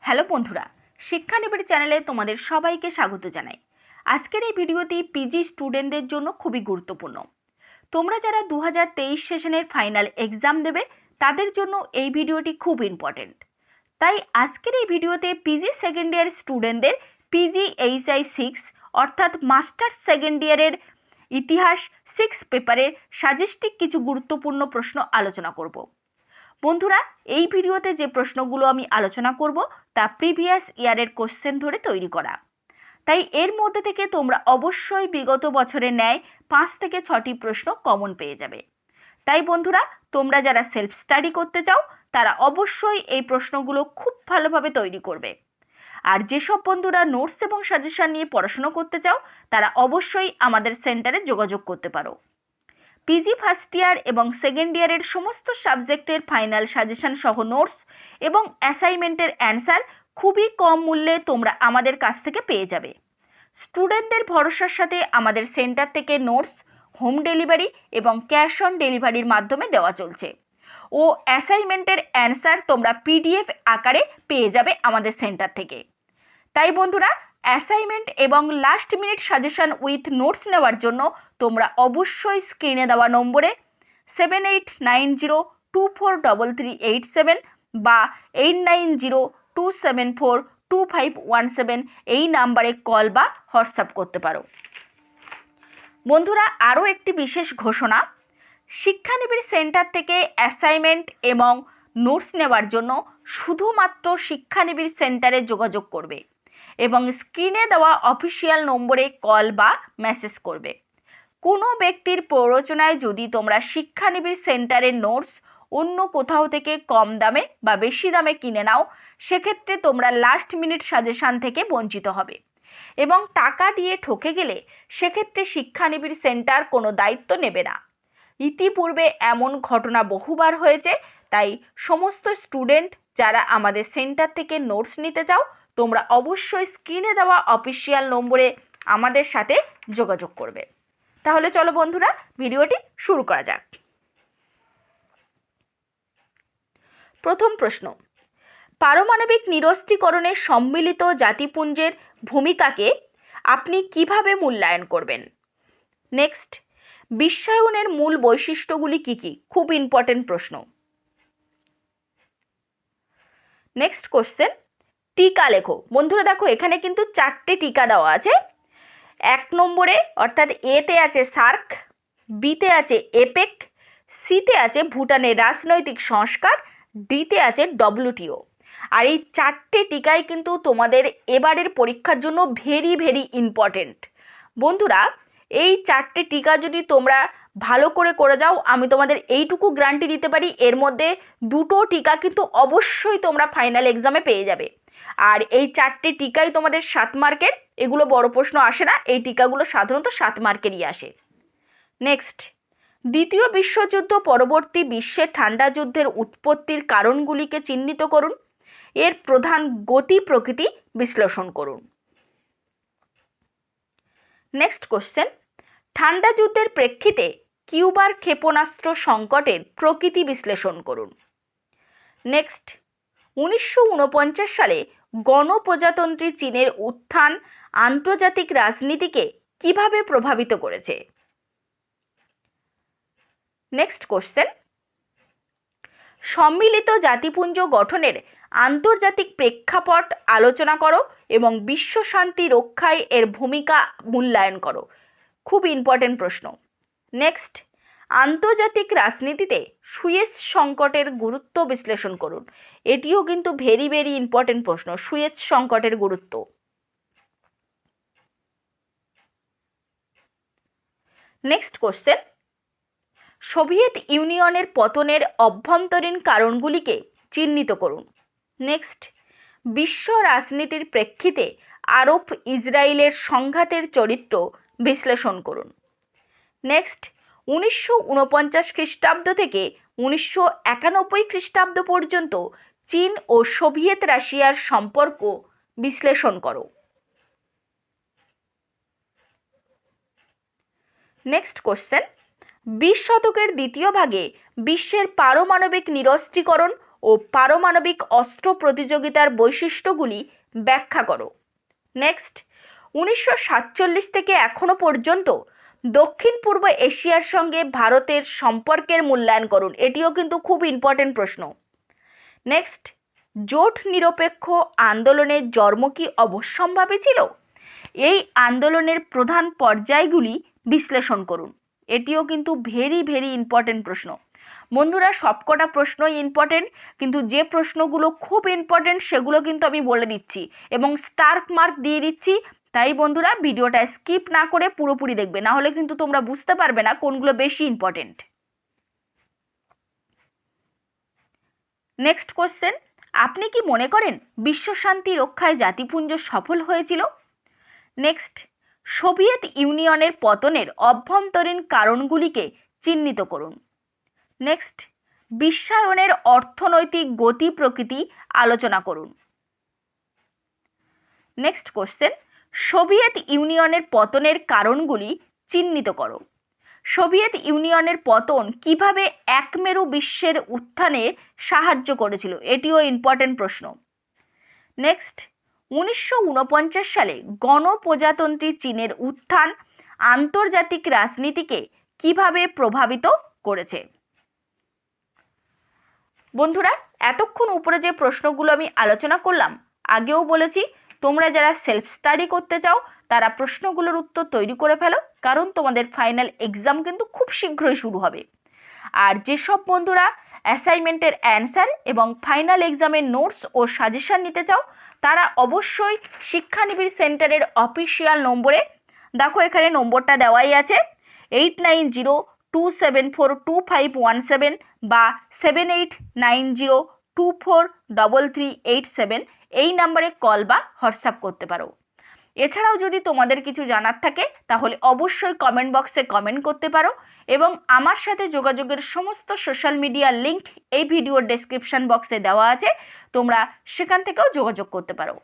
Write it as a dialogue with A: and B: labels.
A: Hello বন্ধুরা, শিক্ষানিবিড় চ্যানেলে তোমাদের সবাইকে স্বাগত জানাই। আজকের এই ভিডিওটি পিজি স্টুডেন্টদের জন্য খুবই গুরুত্বপূর্ণ। তোমরা যারা 2023 সেশনের ফাইনাল এক্সাম দেবে তাদের জন্য এই ভিডিওটি খুব ইম্পর্টেন্ট। তাই আজকের এই ভিডিওতে পিজি সেকেন্ড ইয়ার স্টুডেন্টদের PGHI 6 অর্থাৎ মাস্টার্স সেকেন্ড ইয়ারের ইতিহাস 6 পেপারের সাজেস্টিভ কিছু গুরুত্বপূর্ণ প্রশ্ন আলোচনা করব। বন্ধুরা, এই ভিডিওতে যে প্রশ্নগুলো আমি আলোচনা করব তা প্রিভিয়াস ইয়ারের কোশ্চেন ধরে তৈরি করা। তাই এর মধ্যে থেকে তোমরা অবশ্যই বিগত বছরের ন্যায় 5 থেকে 6টি প্রশ্ন কমন পেয়ে যাবে। তাই বন্ধুরা, তোমরা যারা সেলফ স্টাডি করতে চাও তারা অবশ্যই এই প্রশ্নগুলো খুব ভালোভাবে তৈরি করবে। আর যেসব বন্ধুরা নোটস এবং সাজেশন নিয়ে পড়াশোনা করতে চাও তারা অবশ্যই আমাদের সেন্টারে যোগাযোগ করতে পারো। পিজি ফার্স্ট ইয়ার এবং সেকেন্ড ইয়ারের সমস্ত সাবজেক্টের ফাইনাল সাজেশন সহ নোটস এবং অ্যাসাইনমেন্টের অ্যান্সার খুবই কম মূল্যে তোমরা আমাদের কাছ থেকে পেয়ে যাবে। স্টুডেন্টদের ভরসার সাথে আমাদের সেন্টার থেকে নোটস হোম ডেলিভারি এবং ক্যাশ অন ডেলিভারির মাধ্যমে দেওয়া চলছে ও অ্যাসাইনমেন্টের অ্যান্সার তোমরা PDF আকারে পেয়ে যাবে আমাদের সেন্টার থেকে। তাই বন্ধুরা, অ্যাসাইনমেন্ট এবং last minute suggestion with notes নেওয়ার জন্য তোমরা অবশ্যই স্ক্রিনে দেওয়া নম্বরে 7890243387 বা 8902742517 এই নাম্বারে কল বা হোয়াটসঅ্যাপ করতে পারো। বন্ধুরা, আরও একটি বিশেষ ঘোষণা, শিক্ষানিবিড় সেন্টার থেকে অ্যাসাইনমেন্ট এবং নোটস নেওয়ার জন্য শুধুমাত্র শিক্ষানিবিড় সেন্টারে যোগাযোগ করবে এবং স্ক্রিনে দেওয়া অফিসিয়াল নম্বরে কল বা মেসেজ করবে। কোনো ব্যক্তির প্ররোচনায় যদি তোমরা শিক্ষানিবিড় সেন্টারের নোটস অন্য কোথাও থেকে কম দামে বা বেশি দামে কিনে নাও, সেক্ষেত্রে তোমরা লাস্ট মিনিট সাজেশন থেকে বঞ্চিত হবে এবং টাকা দিয়ে ঠকে গেলে সেক্ষেত্রে শিক্ষানিবিড় সেন্টার কোনো দায়িত্ব নেবে না। ইতিপূর্বে এমন ঘটনা বহুবার হয়েছে। তাই সমস্ত স্টুডেন্ট যারা আমাদের সেন্টার থেকে নোটস নিতে চাও তোমরা অবশ্যই স্ক্রিনে দেওয়া অফিসিয়াল নম্বরে আমাদের সাথে যোগাযোগ করবে। তাহলে চলো বন্ধুরা, ভিডিওটি শুরু করা যাক। প্রথম প্রশ্ন, পারমাণবিক নিরস্ত্রীকরণে সম্মিলিত জাতিপুঞ্জের ভূমিকাকে আপনি কিভাবে মূল্যায়ন করবেন? নেক্সট, বিশ্বায়নের মূল বৈশিষ্ট্যগুলি কি কি? খুব ইম্পর্টেন্ট প্রশ্ন। নেক্সট কোশ্চেন, টিকা লেখো। বন্ধুরা দেখো, এখানে কিন্তু 4টে টিকা দেওয়া আছে। 1 নম্বরে অর্থাৎ এতে আছে সার্ক, বিতে আছে এপেক, সিতে আছে ভুটানের রাজনৈতিক সংস্কার, ডিতে আছে WTO। আর এই 4টে টিকাই কিন্তু তোমাদের এবারের পরীক্ষার জন্য ভেরি ভেরি ইম্পর্টেন্ট। বন্ধুরা, এই 4টে টিকা যদি তোমরা ভালো করে যাও, আমি তোমাদের এইটুকু গ্যারান্টি দিতে পারি এর মধ্যে 2টো টিকা কিন্তু অবশ্যই তোমরা ফাইনাল এক্সামে পেয়ে যাবে। আর এই 4টে টিকাই তোমাদের 7 মার্কের, এগুলো বড় প্রশ্ন আসে না, এই টিকাগুলো সাধারণত 7 মার্কেরই আসে। নেক্সট, দ্বিতীয় বিশ্বযুদ্ধ পরবর্তী বিশ্বে ঠান্ডা যুদ্ধের উৎপত্তির কারণগুলিকে চিহ্নিত করুন, এর প্রধান গতি প্রকৃতি বিশ্লেষণ করুন। নেক্সট কোশ্চেন, ঠান্ডা যুদ্ধের প্রেক্ষিতে কিউবার ক্ষেপণাস্ত্র সংকটের প্রকৃতি বিশ্লেষণ করুন। নেক্সট, 1949 সালে গণপ্রজাতন্ত্রী চীনের উত্থান আন্তর্জাতিক রাজনীতিকে কিভাবে প্রভাবিত করেছে? নেক্সট কোশ্চেন, সম্মিলিত জাতিপুঞ্জ গঠনের আন্তর্জাতিক প্রেক্ষাপট আলোচনা করো এবং বিশ্ব শান্তি রক্ষায় এর ভূমিকা মূল্যায়ন করো। খুব ইম্পর্টেন্ট প্রশ্ন। নেক্সট, আন্তর্জাতিক রাজনীতিতে সুয়েজ সংকটের গুরুত্ব বিশ্লেষণ করুন। এটিও কিন্তু ভেরি ভেরি ইম্পর্টেন্ট প্রশ্ন, সুয়েজ সংকটের গুরুত্ব। নেক্সট কোশ্চেন, সোভিয়েত ইউনিয়নের পতনের অভ্যন্তরীণ কারণগুলিকে চিহ্নিত করুন। নেক্সট, বিশ্ব রাজনীতির প্রেক্ষিতে আরব ইসরায়েলের সংঘাতের চরিত্র বিশ্লেষণ করুন। নেক্সট, 1949 খ্রিস্টাব্দ থেকে 1991 খ্রিস্টাব্দ পর্যন্ত চীন ও সোভিয়েত রাশিয়ার সম্পর্ক বিশ্লেষণ করো। নেক্সট কোশ্চেন, 20 শতকের দ্বিতীয় ভাগে বিশ্বের পারমাণবিক নিরস্ত্রীকরণ ও পারমাণবিক অস্ত্র প্রতিযোগিতার বৈশিষ্ট্যগুলি ব্যাখ্যা করো। নেক্সট, 1947 থেকে এখনো পর্যন্ত দক্ষিণ পূর্ব এশিয়ার সঙ্গে ভারতের সম্পর্কের মূল্যায়ন করুন। এটিও কিন্তু খুব ইম্পর্টেন্ট প্রশ্ন। নেক্সট, জোট নিরপেক্ষ আন্দোলনের জন্ম কি অবশ্যম্ভাবী ছিল? এই আন্দোলনের প্রধান পর্যায়গুলি বিশ্লেষণ করুন। এটিও কিন্তু ভেরি ভেরি ইম্পর্টেন্ট প্রশ্ন। বন্ধুরা, সবকটা প্রশ্নই ইম্পর্টেন্ট, কিন্তু যে প্রশ্নগুলো খুব ইম্পর্টেন্ট সেগুলো কিন্তু আমি বলে দিচ্ছি এবং স্টার মার্ক দিয়ে দিচ্ছি। তাই বন্ধুরা, ভিডিওটা স্কিপ না করে পুরোপুরি দেখবে, না হলে কিন্তু তোমরা বুঝতে পারবে না কোনগুলো বেশি ইম্পর্টেন্ট। নেক্সট কোশ্চেন, আপনি কি মনে করেন বিশ্ব শান্তি রক্ষায় জাতিপুঞ্জ সফল হয়েছিল? নেক্সট, সোভিয়েত ইউনিয়নের পতনের অভ্যন্তরীণ কারণগুলিকে চিহ্নিত করুন। নেক্সট, বিশ্বায়নের অর্থনৈতিক গতি প্রকৃতি আলোচনা করুন। নেক্সট কোশ্চেন, সোভিয়েত ইউনিয়নের পতনের কারণগুলি চিহ্নিত করো। সোভিয়েত ইউনিয়নের পতন কিভাবে একমেরু বিশ্বের উত্থানে সাহায্য করেছিল? এটিও ইম্পর্টেন্ট প্রশ্ন। নেক্সট, 1949 সালে গণপ্রজাতন্ত্রী চীনের উত্থান আন্তর্জাতিক রাজনীতিকে কিভাবে প্রভাবিত করেছে? বন্ধুরা, এতক্ষণ উপরে যে প্রশ্নগুলো আমি আলোচনা করলাম, আগেও বলেছি তোমরা যারা সেলফ স্টাডি করতে চাও তারা প্রশ্নগুলোর উত্তর তৈরি করে ফেলো, কারণ তোমাদের ফাইনাল এক্সাম কিন্তু খুব শীঘ্রই শুরু হবে। আর যেসব বন্ধুরা অ্যাসাইনমেন্টের অ্যান্সার এবং ফাইনাল এক্সামের নোটস ও সাজেশন নিতে চাও তারা অবশ্যই শিক্ষানিবিড় সেন্টারের অফিসিয়াল নম্বরে, দেখো এখানে নম্বরটা দেওয়াই আছে, 8902742517 বা 7890243387, এই নাম্বারে কল বা হোয়াটসঅ্যাপ করতে পারো। এছাড়াও যদি তোমাদের কিছু জানার থাকে তাহলে অবশ্যই কমেন্ট বক্সে কমেন্ট করতে পারো এবং আমার সাথে যোগাযোগের সমস্ত সোশ্যাল মিডিয়ার লিঙ্ক এই ভিডিওর ডেসক্রিপশন বক্সে দেওয়া আছে, তোমরা সেখান থেকেও যোগাযোগ করতে পারো।